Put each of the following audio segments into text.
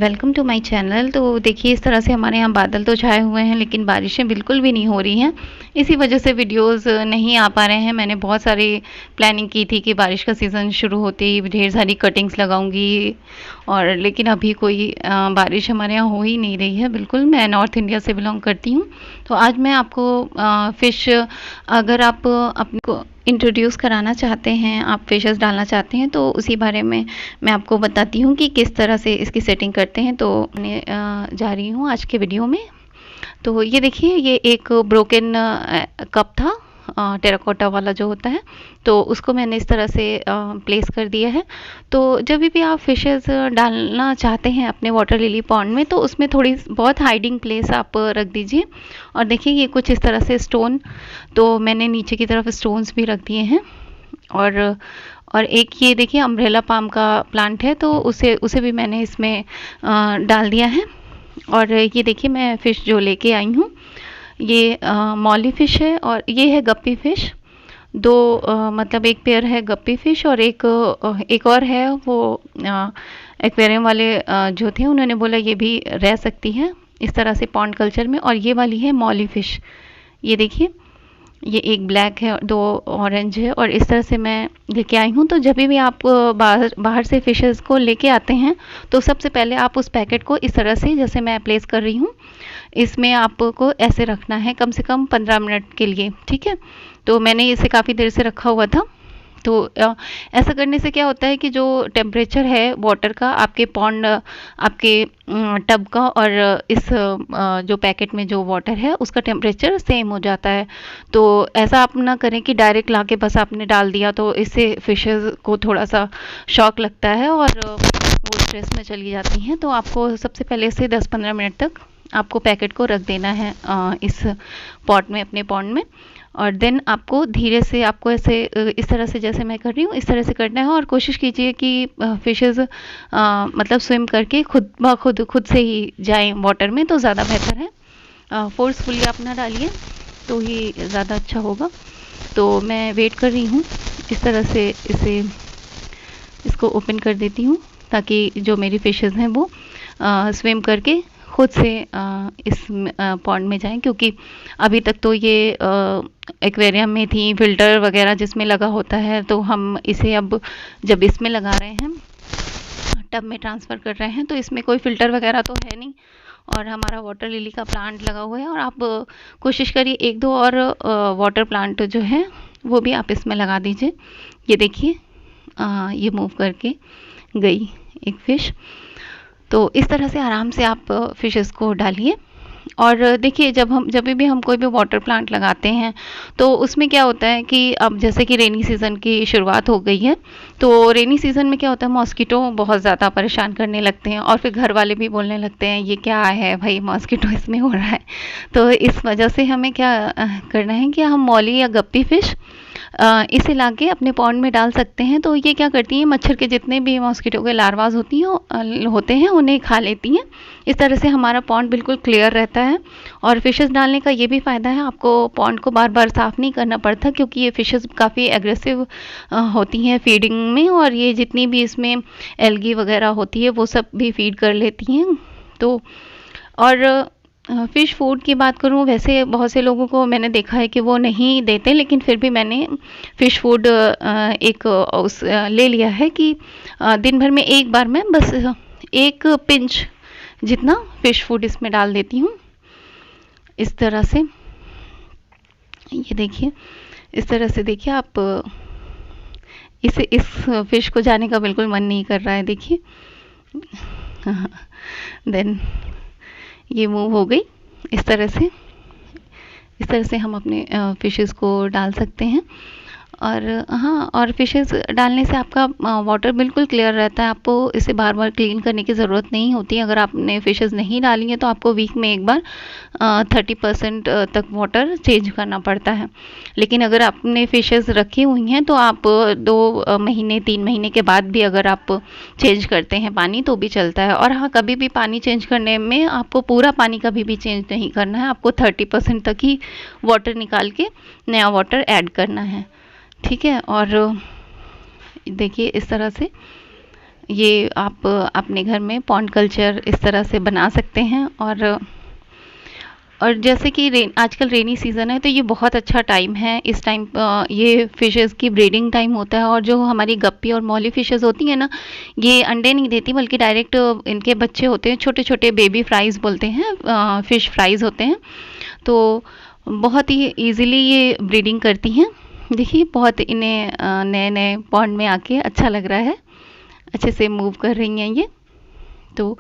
Welcome to my channel. तो देखिए इस तरह से हमारे यहाँ बादल तो छाए हुए हैं लेकिन बारिशें बिल्कुल भी नहीं हो रही हैं। इसी वजह से वीडियोस नहीं आ पा रहे हैं। मैंने बहुत सारी प्लानिंग की थी कि बारिश का सीज़न शुरू होते ही ढेर सारी कटिंग्स लगाऊंगी, और लेकिन अभी कोई बारिश हमारे यहाँ हो ही नहीं रही है बिल्कुल। मैं नॉर्थ इंडिया से बिलोंग करती हूँ। तो आज मैं आपको फ़िश, अगर आप अपने को इंट्रोड्यूस कराना चाहते हैं, आप फिशेस डालना चाहते हैं, तो उसी बारे में मैं आपको बताती हूँ कि किस तरह से इसकी सेटिंग करते हैं। तो मैं जा रही हूँ आज के वीडियो में। तो ये देखिए, ये एक ब्रोकन कप था, टेराकोटा वाला जो होता है, तो उसको मैंने इस तरह से प्लेस कर दिया है। तो जब भी आप फिशेस डालना चाहते हैं अपने वाटर लिली पॉन्ड में, तो उसमें थोड़ी बहुत हाइडिंग प्लेस आप रख दीजिए। और देखिए ये कुछ इस तरह से स्टोन, तो मैंने नीचे की तरफ स्टोन्स भी रख दिए हैं। और एक ये देखिए अम्ब्रेला पाम का प्लांट है, तो उसे उसे भी मैंने इसमें डाल दिया है। और ये देखिए मैं फ़िश जो लेके आई हूँ, ये मॉली फ़िश है और ये है गप्पी फ़िश। दो मतलब एक पेयर है गप्पी फ़िश और एक और है, वो एक्वेरियम वाले जो थे उन्होंने बोला ये भी रह सकती है इस तरह से पॉन्ड कल्चर में। और ये वाली है मॉली फ़िश। ये देखिए, ये एक ब्लैक है और दो ऑरेंज है, और इस तरह से मैं लेके आई हूँ। तो जब भी आप बाहर से फिशेस को लेके आते हैं, तो सबसे पहले आप उस पैकेट को इस तरह से, जैसे मैं प्लेस कर रही हूँ, इसमें आपको ऐसे रखना है कम से कम 15 मिनट के लिए, ठीक है। तो मैंने इसे काफ़ी देर से रखा हुआ था। तो ऐसा करने से क्या होता है कि जो टेम्परेचर है वाटर का, आपके पॉन्ड, आपके टब का, और इस जो पैकेट में जो वाटर है उसका टेम्परेचर सेम हो जाता है। तो ऐसा आप ना करें कि डायरेक्ट लाके बस आपने डाल दिया, तो इससे फिशेस को थोड़ा सा शॉक लगता है और वो स्ट्रेस में चली जाती हैं। तो आपको सबसे पहले से 10-15 मिनट तक आपको पैकेट को रख देना है इस पॉट में, अपने पॉन्ड में। और देन आपको धीरे से, आपको ऐसे इस तरह से जैसे मैं कर रही हूँ इस तरह से करना है। और कोशिश कीजिए कि फिशेस मतलब स्विम करके खुद से ही जाएं वाटर में, तो ज़्यादा बेहतर है। फोर्सफुली आप ना डालिए तो ही ज़्यादा अच्छा होगा। तो मैं वेट कर रही हूँ, इस तरह से इसको ओपन कर देती हूँ ताकि जो मेरी फिशेस हैं वो स्विम करके खुद से इस पॉन्ड में जाएं। क्योंकि अभी तक तो ये एक्वेरियम में थी, फिल्टर वगैरह जिसमें लगा होता है, तो हम इसे अब जब इसमें लगा रहे हैं, टब में ट्रांसफ़र कर रहे हैं, तो इसमें कोई फ़िल्टर वगैरह तो है नहीं, और हमारा वाटर लिली का प्लांट लगा हुआ है। और आप कोशिश करिए 1-2 और वाटर प्लांट जो है वो भी आप इसमें लगा दीजिए। ये देखिए ये मूव करके गई एक फ़िश। तो इस तरह से आराम से आप फिशेस को डालिए। और देखिए जब भी हम कोई भी वाटर प्लांट लगाते हैं, तो उसमें क्या होता है कि अब जैसे कि रेनी सीज़न की शुरुआत हो गई है, तो रेनी सीज़न में क्या होता है, मॉस्किटो बहुत ज़्यादा परेशान करने लगते हैं, और फिर घर वाले भी बोलने लगते हैं ये क्या है भाई, मॉस्किटो इसमें हो रहा है। तो इस वजह से हमें क्या करना है कि हम मॉली या गप्पी फ़िश इसे लाके अपने पॉन्ड में डाल सकते हैं। तो ये क्या करती हैं, मच्छर के जितने भी मॉस्किटो के लार्वाज होते हैं उन्हें खा लेती हैं। इस तरह से हमारा पॉन्ड बिल्कुल क्लियर रहता है। और फिशेस डालने का ये भी फ़ायदा है, आपको पॉन्ड को बार बार साफ़ नहीं करना पड़ता, क्योंकि ये फिशेस काफ़ी एग्रेसिव होती हैं फीडिंग में, और ये जितनी भी इसमें एल्गी वगैरह होती है वो सब भी फीड कर लेती हैं। तो और फ़िश फूड की बात करूँ, वैसे बहुत से लोगों को मैंने देखा है कि वो नहीं देते, लेकिन फिर भी मैंने फ़िश फूड ले लिया है कि दिन भर में एक बार मैं बस 1 पिंच जितना फ़िश फूड इसमें डाल देती हूँ इस तरह से। ये देखिए, इस तरह से देखिए आप, इस फ़िश को जाने का बिल्कुल मन नहीं कर रहा है, देखिए। देन ये मूव हो गई इस तरह से हम अपने फिशेस को डाल सकते हैं। और हाँ, और फिशेस डालने से आपका वाटर बिल्कुल क्लियर रहता है, आपको इसे बार बार क्लीन करने की ज़रूरत नहीं होती। अगर आपने फिशेस नहीं डाली हैं तो आपको वीक में एक बार 30% तक वाटर चेंज करना पड़ता है। लेकिन अगर आपने फिशेस रखी हुई हैं तो आप 2 महीने 3 महीने के बाद भी अगर आप चेंज करते हैं पानी तो भी चलता है। और हाँ, कभी भी पानी चेंज करने में आपको पूरा पानी कभी भी चेंज नहीं करना है, आपको 30% तक ही वाटर निकाल के नया वाटर ऐड करना है, ठीक है। और देखिए इस तरह से ये आप अपने घर में पॉन्ड कल्चर इस तरह से बना सकते हैं। और जैसे कि आजकल रेनी सीज़न है, तो ये बहुत अच्छा टाइम है। इस टाइम ये फिशेस की ब्रीडिंग टाइम होता है, और जो हमारी गप्पी और मौली फिशेस होती हैं ना, ये अंडे नहीं देती बल्कि डायरेक्ट इनके बच्चे होते हैं, छोटे छोटे बेबी फ्राइज़ बोलते हैं, फ़िश फ्राइज़ होते हैं। तो बहुत ही ईज़िली ये ब्रीडिंग करती हैं। देखिए बहुत इन्हें नए नए पॉन्ड में आके अच्छा लग रहा है, अच्छे से मूव कर रही हैं ये। तो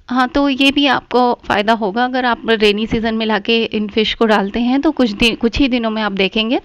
हाँ, तो ये भी आपको फ़ायदा होगा अगर आप रेनी सीज़न में लाके इन फ़िश को डालते हैं, तो कुछ ही दिनों में आप देखेंगे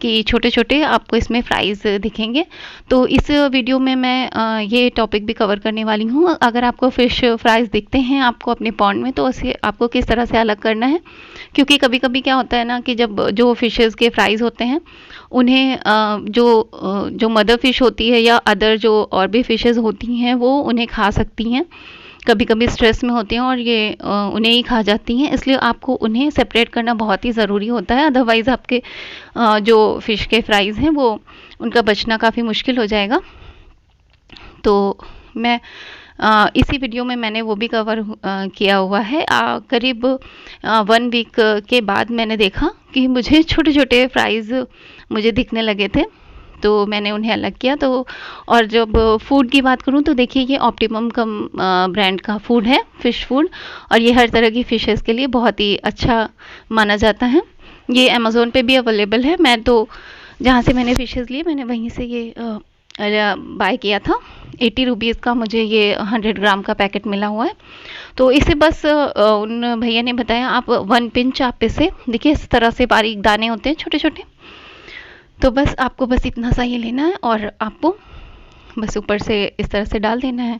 कि छोटे छोटे आपको इसमें फ्राइज़ दिखेंगे। तो इस वीडियो में मैं ये टॉपिक भी कवर करने वाली हूँ। अगर आपको फ़िश फ्राइज़ दिखते हैं आपको अपने पॉन्ड में, तो उसे आपको किस तरह से अलग करना है। क्योंकि कभी कभी क्या होता है ना कि जब जो फ़िशेज़ के फ्राइज़ होते हैं उन्हें जो मदर फ़िश होती है या अदर जो और भी फ़िशेज़ होती हैं वो उन्हें खा सकती हैं। कभी कभी स्ट्रेस में होती हैं और ये उन्हें ही खा जाती हैं, इसलिए आपको उन्हें सेपरेट करना बहुत ही ज़रूरी होता है। अदरवाइज़ आपके जो फ़िश के फ्राइज़ हैं वो उनका बचना काफ़ी मुश्किल हो जाएगा। तो मैं इसी वीडियो में मैंने वो भी कवर किया हुआ है। करीब 1 वीक के बाद मैंने देखा कि मुझे छोटे छोटे फ्राइज़ मुझे दिखने लगे थे, तो मैंने उन्हें अलग किया। तो और जब फूड की बात करूं तो देखिए ये ऑप्टिमम कम ब्रांड का फूड है, फ़िश फूड, और ये हर तरह की फ़िशेस के लिए बहुत ही अच्छा माना जाता है। ये अमेज़ोन पे भी अवेलेबल है। मैं तो जहाँ से मैंने फ़िशेस लिए मैंने वहीं से ये बाय किया था। 80 रुपीज़ का मुझे ये 100 ग्राम का पैकेट मिला हुआ है। तो इसे बस उन भैया ने बताया आप 1 पिंच आप इसे देखिए इस तरह से बारीक दाने होते हैं छोटे छोटे, तो बस आपको बस इतना सा ये लेना है और आपको बस ऊपर से इस तरह से डाल देना है।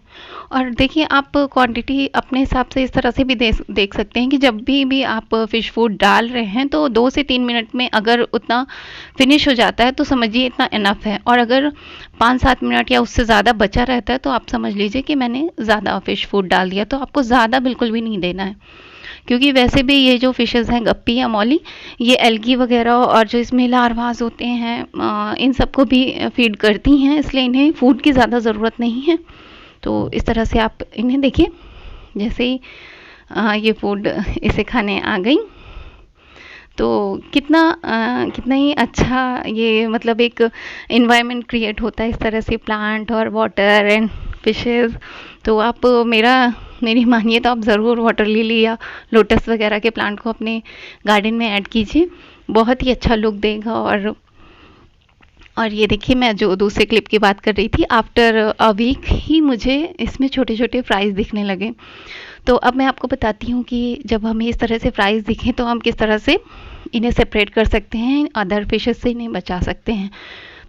और देखिए आप क्वांटिटी अपने हिसाब से इस तरह से भी देख सकते हैं कि जब भी आप फ़िश फूड डाल रहे हैं तो 2 से 3 मिनट में अगर उतना फिनिश हो जाता है तो समझिए इतना इनफ है, और अगर 5-7 मिनट या उससे ज़्यादा बचा रहता है तो आप समझ लीजिए कि मैंने ज़्यादा फ़िश फूड डाल दिया। तो आपको ज़्यादा बिल्कुल भी नहीं देना है, क्योंकि वैसे भी ये जो फ़िशेज़ हैं गप्पी या मौली, ये एल्गी वगैरह और जो इसमें लार्वास होते हैं इन सबको भी फीड करती हैं, इसलिए इन्हें फूड की ज़्यादा ज़रूरत नहीं है। तो इस तरह से आप इन्हें देखिए जैसे ही ये फूड इसे खाने आ गई, तो कितना ही अच्छा ये मतलब एक एनवायरनमेंट क्रिएट होता है इस तरह से, प्लांट और वाटर एंड फिशेस। तो आप मेरी मानिए तो आप ज़रूर वाटर लिली या लोटस वगैरह के प्लांट को अपने गार्डन में ऐड कीजिए, बहुत ही अच्छा लुक देगा। और ये देखिए मैं जो दूसरे क्लिप की बात कर रही थी, आफ्टर अ वीक ही मुझे इसमें छोटे छोटे फ्राइज़ दिखने लगे। तो अब मैं आपको बताती हूँ कि जब हमें इस तरह से फ्राइज़ दिखें तो हम किस तरह से इन्हें सेपरेट कर सकते हैं, अदर फिशेस से इन्हें बचा सकते हैं।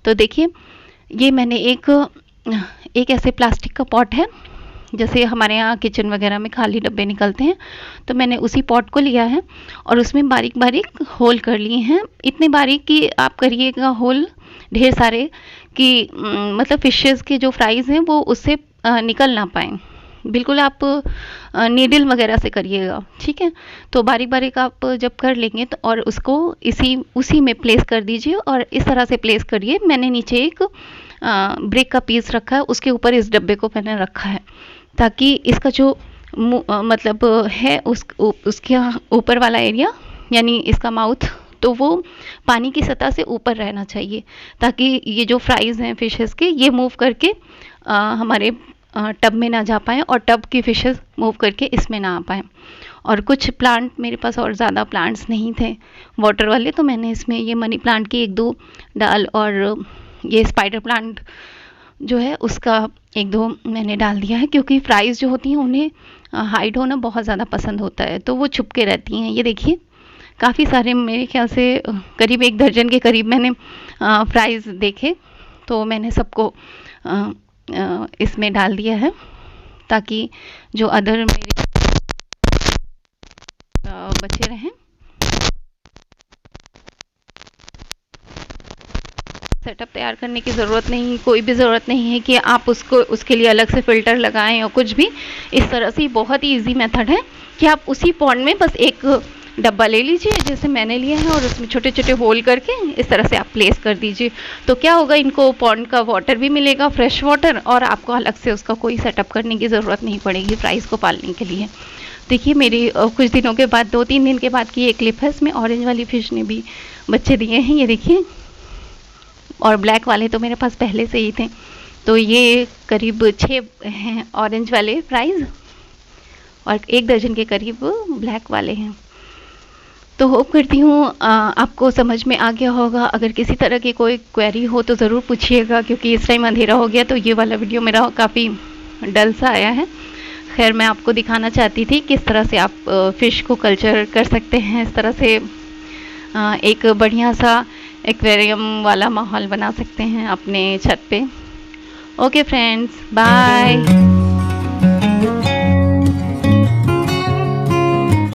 तो देखिए ये मैंने एक ऐसे प्लास्टिक का पॉट है, जैसे हमारे यहाँ किचन वगैरह में खाली डब्बे निकलते हैं, तो मैंने उसी पॉट को लिया है और उसमें बारीक बारीक होल कर लिए हैं। इतने बारीक कि आप करिएगा होल ढेर सारे कि मतलब फिशेस के जो फ्राइज़ हैं वो उससे निकल ना पाएँ। बिल्कुल आप नीडल वगैरह से करिएगा, ठीक है। तो बारीक बारीक आप जब कर लेंगे तो और उसको उसी में प्लेस कर दीजिए, और इस तरह से प्लेस करिए। मैंने नीचे एक ब्रिक का पीस रखा है, उसके ऊपर इस डब्बे को मैंने रखा है, ताकि इसका जो मतलब है उसके ऊपर वाला एरिया यानी इसका माउथ, तो वो पानी की सतह से ऊपर रहना चाहिए, ताकि ये जो फ्राइज़ हैं फिशेस के ये मूव करके हमारे टब में ना जा पाएँ और टब की फिशेस मूव करके इसमें ना आ पाएँ। और कुछ प्लांट मेरे पास और ज़्यादा प्लांट्स नहीं थे वाटर वाले, तो मैंने इसमें ये मनी प्लांट की 1-2 डाल और ये स्पाइडर प्लांट जो है उसका 1-2 मैंने डाल दिया है, क्योंकि फ्राइज़ जो होती हैं उन्हें हाइड होना बहुत ज़्यादा पसंद होता है, तो वो छुप के रहती हैं। ये देखिए काफ़ी सारे, मेरे ख्याल से करीब 1 दर्जन के करीब मैंने फ्राइज़ देखे, तो मैंने सबको इसमें डाल दिया है ताकि जो अदर मेरे बचे रहें। सेटअप तैयार करने की ज़रूरत नहीं, कोई भी ज़रूरत नहीं है कि आप उसके लिए अलग से फ़िल्टर लगाएं और कुछ भी। इस तरह से बहुत ही ईजी मेथड है कि आप उसी पॉन्ड में बस एक डब्बा ले लीजिए जैसे मैंने लिया है और उसमें छोटे छोटे होल करके इस तरह से आप प्लेस कर दीजिए। तो क्या होगा, इनको पॉन्ड का वाटर भी मिलेगा, फ्रेश वाटर, और आपको अलग से उसका कोई सेटअप करने की ज़रूरत नहीं पड़ेगी फ्राइज़ को पालने के लिए। देखिए मेरी कुछ दिनों के बाद, 2-3 दिन के बाद की ये क्लिप है। इसमें ऑरेंज वाली फ़िश ने भी बच्चे दिए हैं, ये देखिए, और ब्लैक वाले तो मेरे पास पहले से ही थे। तो ये करीब 6 हैं ऑरेंज वाले फ्राइज़ और 1 दर्जन के करीब ब्लैक वाले हैं। तो होप करती हूँ आपको समझ में आ गया होगा। अगर किसी तरह की कोई क्वेरी हो तो ज़रूर पूछिएगा, क्योंकि इस टाइम अंधेरा हो गया तो ये वाला वीडियो मेरा काफ़ी डल सा आया है। खैर मैं आपको दिखाना चाहती थी किस तरह से आप फ़िश को कल्चर कर सकते हैं, इस तरह से एक बढ़िया सा एक्वेरियम वाला माहौल बना सकते हैं अपने छत पे। Okay friends, bye.